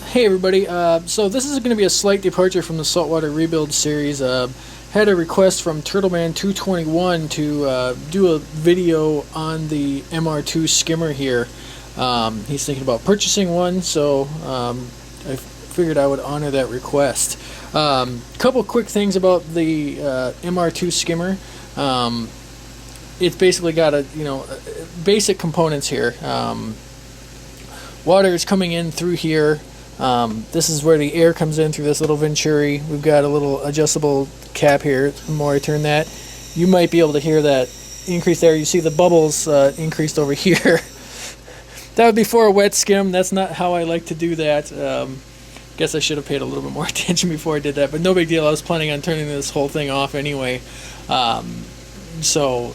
Hey everybody, so this is going to be a slight departure from the saltwater rebuild series. Had a request from Turtleman221 to do a video on the MR2 skimmer here. He's thinking about purchasing one, so I figured I would honor that request. Couple quick things about the MR2 skimmer. It's basically got basic components here. Water is coming in through here. This is where the air comes in through this little venturi. We've got a little adjustable cap here. The more I turn that, you might be able to hear that increase there. You see the bubbles increased over here. That would be for a wet skim. That's not how I like to do that. Guess I should have paid a little bit more attention before I did that, but no big deal. I was planning on turning this whole thing off anyway. So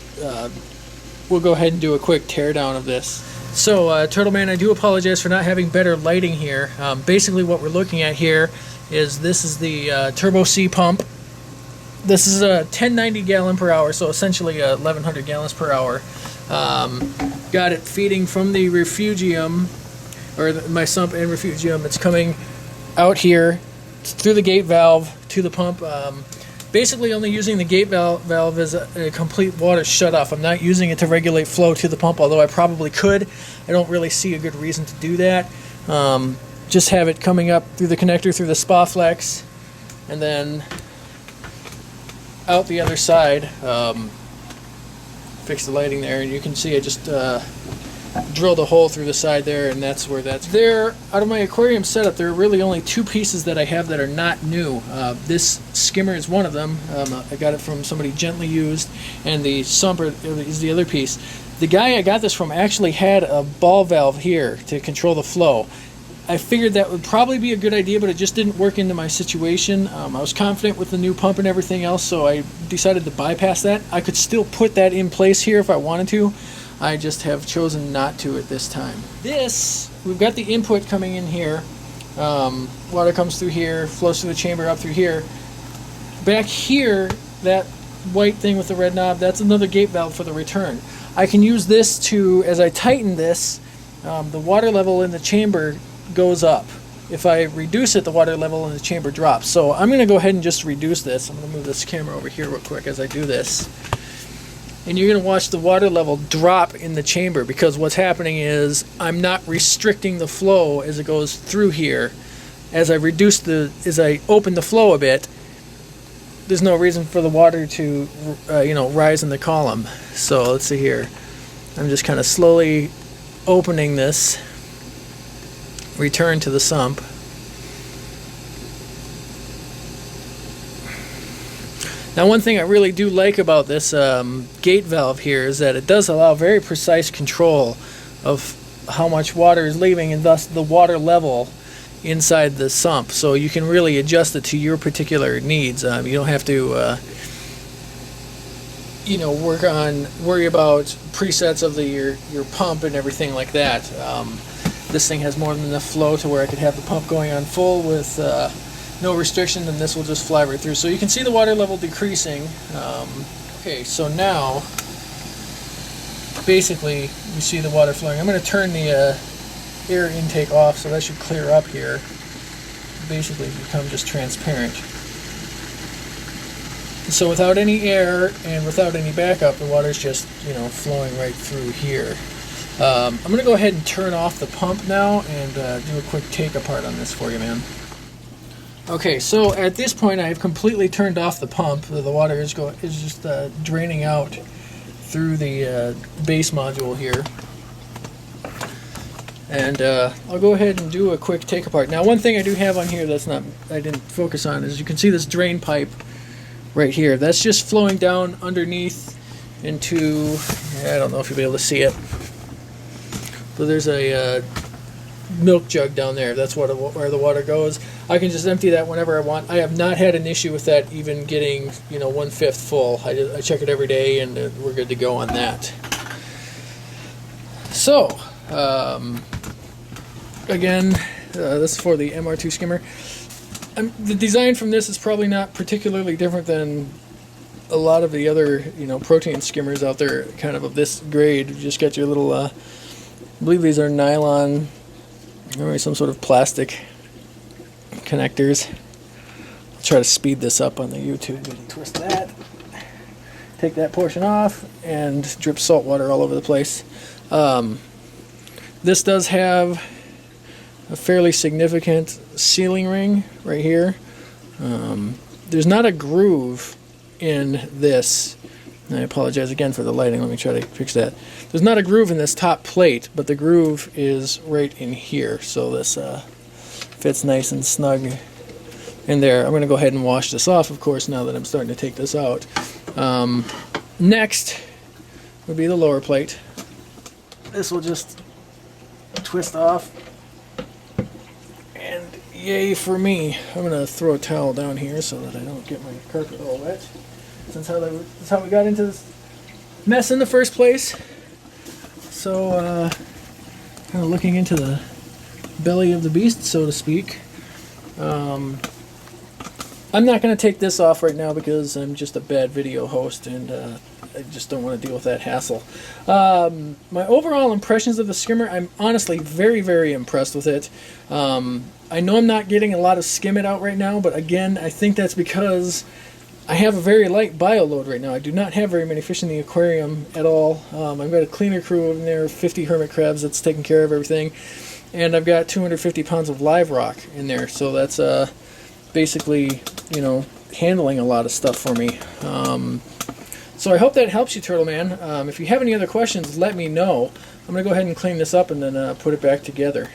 we'll go ahead and do a quick teardown of this. So, Turtleman, I do apologize for not having better lighting here. Basically what we're looking at here is this is the Turbo C pump. This is a 1090 gallon per hour, so essentially 1100 gallons per hour. Got it feeding from the refugium, or my sump and refugium. It's coming out here through the gate valve to the pump. Basically only using the gate valve as a complete water shutoff. I'm not using it to regulate flow to the pump, although I probably could. I don't really see a good reason to do that. Just have it coming up through the connector, through the spa flex, and then out the other side. Fix the lighting there, and you can see I just drilled a hole through the side there, and that's where that's there. Out of my aquarium setup, there are really only two pieces that I have that are not new. This skimmer is one of them. I got it from somebody gently used, and the sumper is the other piece. The guy I got this from actually had a ball valve here to control the flow. I figured that would probably be a good idea, but it just didn't work into my situation. I was confident with the new pump and everything else, so I decided to bypass that. I could still put that in place here if I wanted to. I just have chosen not to at this time. This, we've got the input coming in here. Water comes through here, flows through the chamber up through here. Back here, that white thing with the red knob, that's another gate valve for the return. I can use this to, as I tighten this, the water level in the chamber goes up. If I reduce it, the water level in the chamber drops. So I'm going to go ahead and just reduce this. I'm going to move this camera over here real quick as I do this. And you're going to watch the water level drop in the chamber, because what's happening is I'm not restricting the flow as it goes through here. As I open the flow a bit, there's no reason for the water to rise in the column. So let's see here. I'm just kind of slowly opening this, return to the sump. Now, one thing I really do like about this gate valve here is that it does allow very precise control of how much water is leaving, and thus the water level inside the sump. So you can really adjust it to your particular needs. You don't have to worry about presets of your pump and everything like that. This thing has more than enough flow to where I could have the pump going on full with no restriction, and this will just fly right through. So you can see the water level decreasing. Okay, so now basically you see the water flowing. I'm going to turn the air intake off, so that should clear up here. Basically become just transparent. So without any air and without any backup, the water's just flowing right through here. I'm going to go ahead and turn off the pump now and do a quick take apart on this for you, man. Okay, so at this point I have completely turned off the pump. The water is just draining out through the base module here. And I'll go ahead and do a quick take apart. Now, one thing I do have on here I didn't focus on is you can see this drain pipe right here. That's just flowing down underneath into, I don't know if you'll be able to see it, but there's a milk jug down there. That's where the water goes. I can just empty that whenever I want. I have not had an issue with that even getting 1/5 full. I check it every day, and we're good to go on that. So again, this is for the MR2 skimmer. The design from this is probably not particularly different than a lot of the other protein skimmers out there, kind of this grade. You just got your little I believe these are nylon, or some sort of plastic connectors. I'll try to speed this up on the YouTube. We can twist that, take that portion off, and drip salt water all over the place. This does have a fairly significant sealing ring right here. There's not a groove in this. And I apologize again for the lighting. Let me try to fix that. There's not a groove in this top plate, but the groove is right in here. So this fits nice and snug in there. I'm going to go ahead and wash this off, of course, now that I'm starting to take this out. Next would be the lower plate. This will just twist off. And yay for me. I'm going to throw a towel down here so that I don't get my carpet all wet. That's how we got into this mess in the first place. So, kind of looking into the belly of the beast, so to speak. I'm not going to take this off right now because I'm just a bad video host and I just don't want to deal with that hassle. My overall impressions of the skimmer, I'm honestly very, very impressed with it. I know I'm not getting a lot of skim it out right now, but again, I think that's because I have a very light bio load right now. I do not have very many fish in the aquarium at all. I've got a cleaner crew in there, 50 hermit crabs that's taking care of everything. And I've got 250 pounds of live rock in there. So that's basically, you know, handling a lot of stuff for me. So I hope that helps you, Turtle Man. If you have any other questions, let me know. I'm going to go ahead and clean this up and then put it back together.